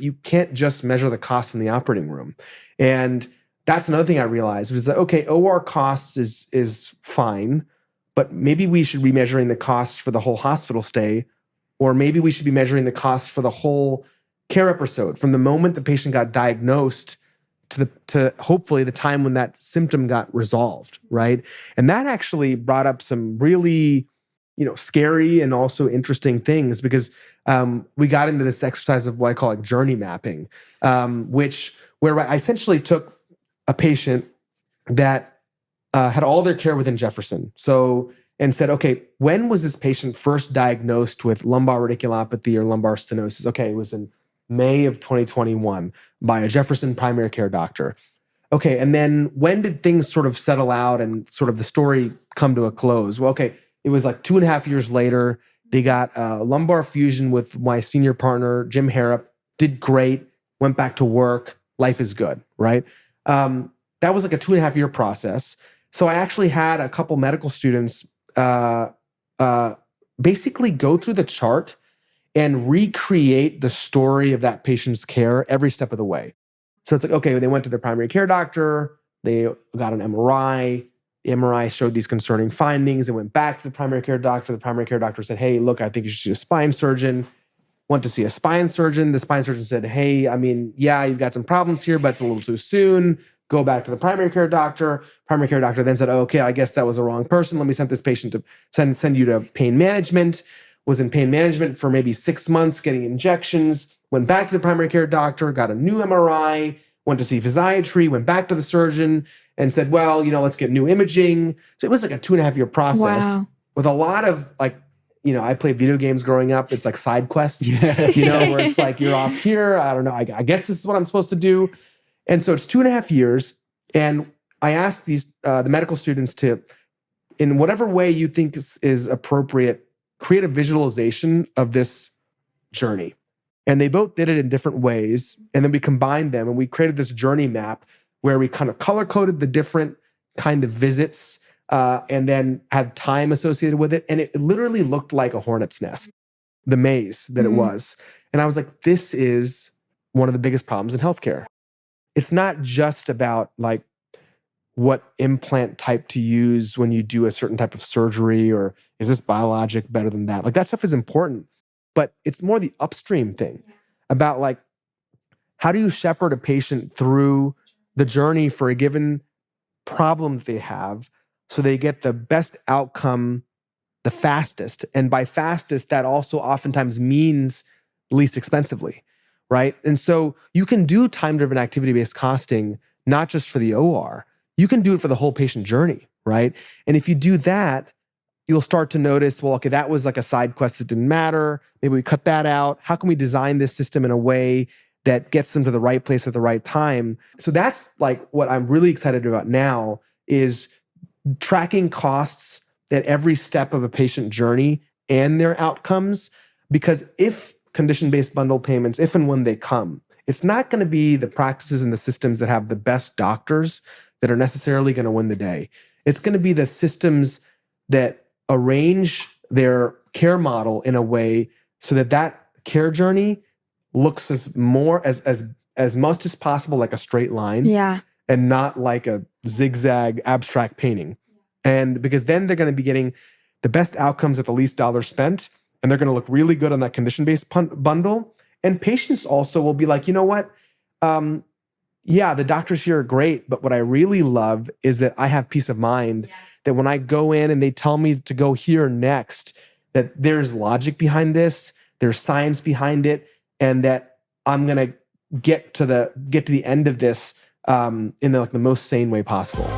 you can't just measure the costs in the operating room. And that's another thing I realized was that, okay, OR costs is fine, but maybe we should be measuring the costs for the whole hospital stay, or maybe we should be measuring the costs for the whole care episode from the moment the patient got diagnosed to hopefully the time when that symptom got resolved, right? And that actually brought up some really, scary and also interesting things because we got into this exercise of what I call like journey mapping, where I essentially took a patient that had all their care within Jefferson. And said, okay, when was this patient first diagnosed with lumbar radiculopathy or lumbar stenosis? Okay, it was in May of 2021 by a Jefferson primary care doctor. Okay, and then when did things sort of settle out and sort of the story come to a close? Well, okay, it was like 2.5 years later. They got a lumbar fusion with my senior partner, Jim Harrop, did great, went back to work, life is good, right? That was like a 2.5 year process. So I actually had a couple medical students basically go through the chart and recreate the story of that patient's care every step of the way. So it's like, okay, they went to their primary care doctor, they got an MRI, the MRI showed these concerning findings, they went back to the primary care doctor said, hey, look, I think you should see a spine surgeon. Went to see a spine surgeon. The spine surgeon said, hey, yeah, you've got some problems here, but it's a little too soon. Go back to the primary care doctor. Primary care doctor then said, oh, okay, I guess that was the wrong person. Let me send this patient to send you to pain management. Was in pain management for maybe 6 months, getting injections. Went back to the primary care doctor, got a new MRI, went to see physiatry, went back to the surgeon and said, well, let's get new imaging. So it was like a 2.5 year process with a lot of like, I played video games growing up. It's like side quests, where it's like, you're off here. I don't know. I guess this is what I'm supposed to do. And so it's 2.5 years. And I asked the medical students to, in whatever way you think is appropriate, create a visualization of this journey. And they both did it in different ways. And then we combined them and we created this journey map where we kind of color-coded the different kind of visits and then had time associated with it. And it literally looked like a hornet's nest, the maze that it was. And I was like, this is one of the biggest problems in healthcare. It's not just about like what implant type to use when you do a certain type of surgery, or is this biologic better than that? Like that stuff is important, but it's more the upstream thing about like, how do you shepherd a patient through the journey for a given problem that they have so they get the best outcome the fastest? And by fastest, that also oftentimes means least expensively, right? And so you can do time-driven activity-based costing, not just for the OR, you can do it for the whole patient journey, right? And if you do that, you'll start to notice, well, okay, that was like a side quest that didn't matter. Maybe we cut that out. How can we design this system in a way that gets them to the right place at the right time? So that's like what I'm really excited about now is tracking costs at every step of a patient journey and their outcomes. Because if condition-based bundle payments, if and when they come, it's not going to be the practices and the systems that have the best doctors that are necessarily going to win the day. It's going to be the systems that arrange their care model in a way so that that care journey looks as much as possible like a straight line, and not like a zigzag abstract painting. And because then they're going to be getting the best outcomes at the least dollars spent, and they're going to look really good on that condition-based bundle. And patients also will be like, you know what? The doctors here are great, but what I really love is that I have peace of mind that when I go in and they tell me to go here next, that there's logic behind this, there's science behind it, and that I'm gonna get to the end of this in the most sane way possible.